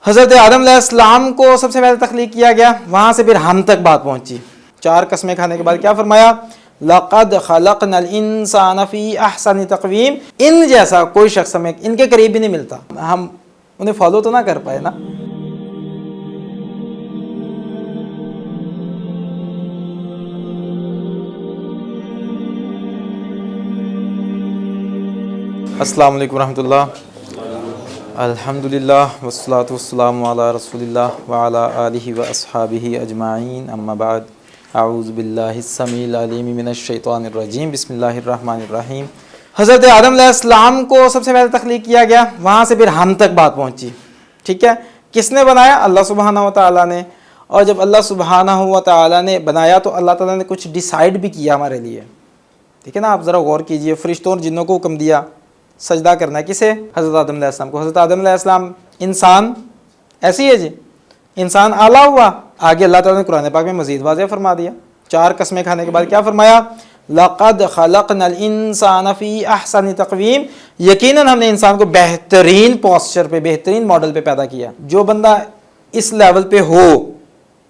हज़रत आदम अलैहिस्सलाम को सबसे पहले तख्लीक किया गया, वहाँ से फिर हम तक बात पहुँची। 4 कसमें खाने के बाद क्या फरमाया, लक़द खलक़नल इंसान फ़ी अहसनि तक़वीम। इन जैसा कोई शख्स हमें इनके करीब भी नहीं मिलता। हम उन्हें फॉलो तो ना कर पाए ना। अस्सलामु अलैकुम रहमतुल्लाह, अल्हम्दुलिल्लाह वस्सलातु वस्सलामु अला रसूलिल्लाह व अला आलिहि व अस्हाबिहि अजमाइन, अम्मा बाद। अऊज़ु बिल्लाहि स्समीइल अलीम मिनश शैतानिर रजीम, बिस्मिल्लाहिर रहमानिर रहीम। हज़रत आदम अलैहिस्सलाम को सबसे पहले तख्लीक किया गया, वहाँ से फिर हम तक बात पहुँची। ठीक है, किसने बनाया? अल्लाह सुब्हानहू व तआला ने। और जब अल्लाह सुब्हानहू व तआला ने बनाया तो अल्लाह ताला ने कुछ डिसाइड भी किया हमारे लिए। ठीक है ना, आप ज़रा गौर कीजिए। फरिश्तों और जिन्नों को हुक्म दिया सजदा करना है, किसे? हज़रत आदम अलैहिस्सलाम को। हज़रत आदम अलैहिस्सलाम इंसान ऐसी है जी, इंसान आला हुआ। आगे अल्लाह ताला ने कुरान पाक में मज़ीद वाज़ेह फरमा दिया। 4 कसमें खाने के बाद क्या फरमाया, लक़द खलक़नल इंसान फ़ी अहसनि तक़वीम। यकीनन हमने इंसान को बेहतरीन पोस्चर पे, बेहतरीन मॉडल पे पैदा किया। जो बंदा इस लेवल पे हो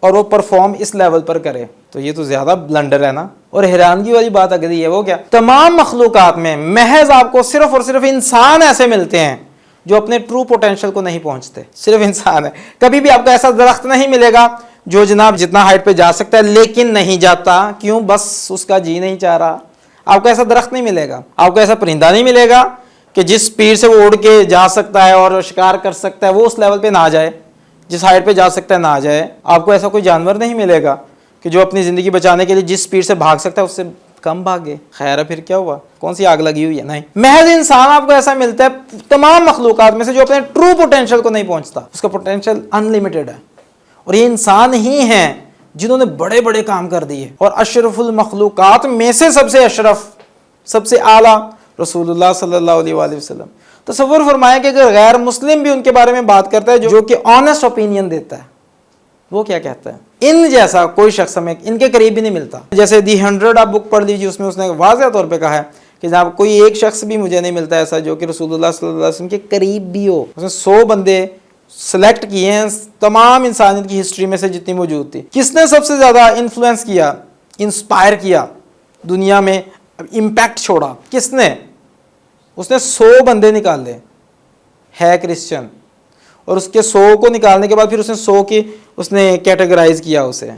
और वो परफॉर्म इस लेवल पर करे तो ये तो ज़्यादा ब्लंडर है ना। और हैरानगी वाली बात अगर ये वो क्या, तमाम मखलूक़ात में महज आपको सिर्फ और सिर्फ इंसान ऐसे मिलते हैं जो अपने ट्रू पोटेंशियल को नहीं पहुंचते। सिर्फ इंसान है। कभी भी आपको ऐसा दरख्त नहीं मिलेगा जो जनाब जितना हाइट पे जा सकता है लेकिन नहीं जाता। क्यों? बस उसका जी नहीं चाह रहा। आपको ऐसा दरख्त नहीं मिलेगा। आपको ऐसा परिंदा नहीं मिलेगा कि जिस स्पीड से वो उड़ के जा सकता है और शिकार कर सकता है वो उस लेवल पे ना जाए, जिस हाइट पे जा सकता है ना जाए। आपको ऐसा कोई जानवर नहीं मिलेगा कि जो अपनी ज़िंदगी बचाने के लिए जिस स्पीड से भाग सकता है उससे कम भागे। खैर है, फिर क्या हुआ? कौन सी आग लगी हुई है? नहीं, महज इंसान आपको ऐसा मिलता है तमाम मखलूक़ात में से जो अपने ट्रू पोटेंशियल को नहीं पहुंचता। उसका पोटेंशियल अनलिमिटेड है। और ये इंसान ही हैं जिन्होंने बड़े बड़े काम कर दिए। और अशरफुल मखलूक़ात में से सबसे अशरफ, सबसे आला रसूलुल्लाह सल्लल्लाहु अलैहि वसल्लम। तसव्वुर फरमाएं कि अगर गैर मुस्लिम भी उनके बारे में बात करता है जो कि ऑनेस्ट ओपिनियन देता है, वो क्या कहता है, इन जैसा कोई शख्स हमें इनके करीब भी नहीं मिलता। जैसे दी 100 आप बुक पढ़ लीजिए, उसमें उसने वाज़ेह तौर पे कहा है कि जनाब कोई एक शख्स भी मुझे नहीं मिलता ऐसा जो कि रसूलुल्लाह सल्लल्लाहु अलैहि वसल्लम के करीब भी हो। उसने 100 बंदे सेलेक्ट किए हैं तमाम इंसानियत की हिस्ट्री में से जितनी मौजूद थी। किसने सबसे ज़्यादा इन्फ्लुएंस किया, इंस्पायर किया, दुनिया में इम्पैक्ट छोड़ा? किसने? उसने 100 बंदे निकाले, है क्रिश्चियन, और उसके 100 को निकालने के बाद फिर उसने 100 की उसने कैटेगराइज किया उसे।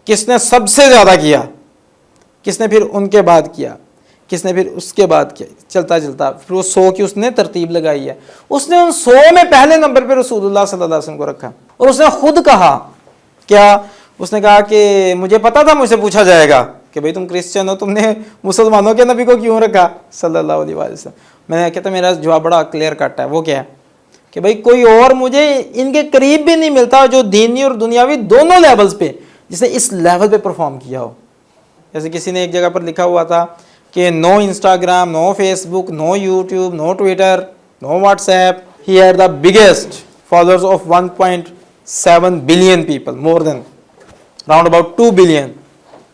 किसने सबसे ज़्यादा किया, किसने फिर उनके बाद किया, किसने फिर उसके बाद किया, चलता चलता फिर वो 100 की उसने तरतीब लगाई है। उसने उन 100 में पहले नंबर पर रसूलुल्लाह सल्लल्लाहु अलैहि वसल्लम को रखा। और उसने खुद कहा, क्या? उसने कहा कि मुझे पता था मुझसे पूछा जाएगा कि भाई तुम क्रिश्चियन हो, तुमने मुसलमानों के नबी को क्यों रखा सल्लल्लाहु अलैहि वसल्लम। मैंने कहता मेरा जवाब बड़ा क्लियर कट है। वो क्या है कि भाई कोई और मुझे इनके करीब भी नहीं मिलता जो दीनी और दुनियावी दोनों लेवल्स पे जिसने इस लेवल पे परफॉर्म किया हो। जैसे किसी ने एक जगह पर लिखा हुआ था कि no Instagram, no Facebook, no YouTube, no Twitter, no WhatsApp, he had the biggest followers of 1.7 billion people, more than round about 2 billion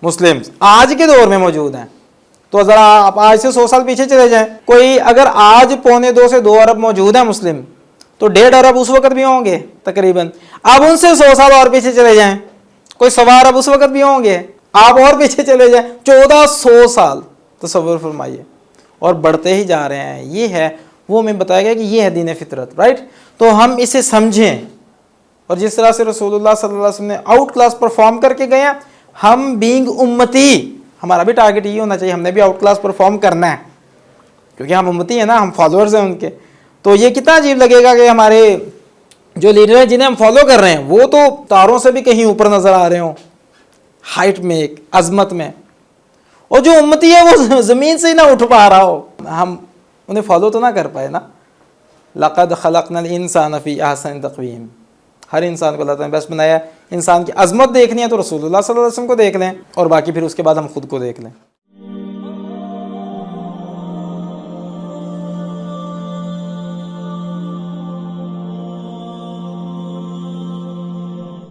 Muslims आज के दौर में मौजूद हैं। तो ज़रा आप आज से 100 साल पीछे चले जाएं, कोई अगर आज 1.25 से 2 अरब मौजूद है मुस्लिम, तो 1.5 अरब उस वक्त भी होंगे तकरीबन। अब उनसे 100 साल और पीछे चले जाएं, कोई 1.25 अरब उस वक्त भी होंगे। आप और पीछे चले जाएं 1400 साल, तसव्वुर फरमाइए। और बढ़ते ही जा रहे हैं। ये है, वो हमें बताया गया कि ये है दीन फितरत, राइट। तो हम इसे समझें। और जिस तरह से रसूलुल्लाह सल्लल्लाहु अलैहि वसल्लम ने आउट क्लास परफॉर्म करके गए हैं, हम बीइंग उम्मती, हमारा भी टारगेट ये होना चाहिए, हमने भी आउट क्लास परफॉर्म करना है, क्योंकि हम उम्मती हैं ना, हम फॉलोअर्स हैं उनके। तो ये कितना अजीब लगेगा कि हमारे जो लीडर हैं जिन्हें हम फॉलो कर रहे हैं वो तो तारों से भी कहीं ऊपर नजर आ रहे हों, हाइट में, एक अजमत में, और जो उम्मती है वो ज़मीन से ही ना उठ पा रहा हो। हम उन्हें फॉलो तो ना कर पाए ना। लक़द खलक़नल इंसान फ़ी अहसनि तक़वीम। हर इंसान को अल्लाह ताला ने बेस्ट बनाया। इंसान की अजमत देखनी है तो रसूलुल्लाह सल्लल्लाहु अलैहि वसल्लम को देख लें, और बाकी फिर उसके बाद हम खुद को देख लें।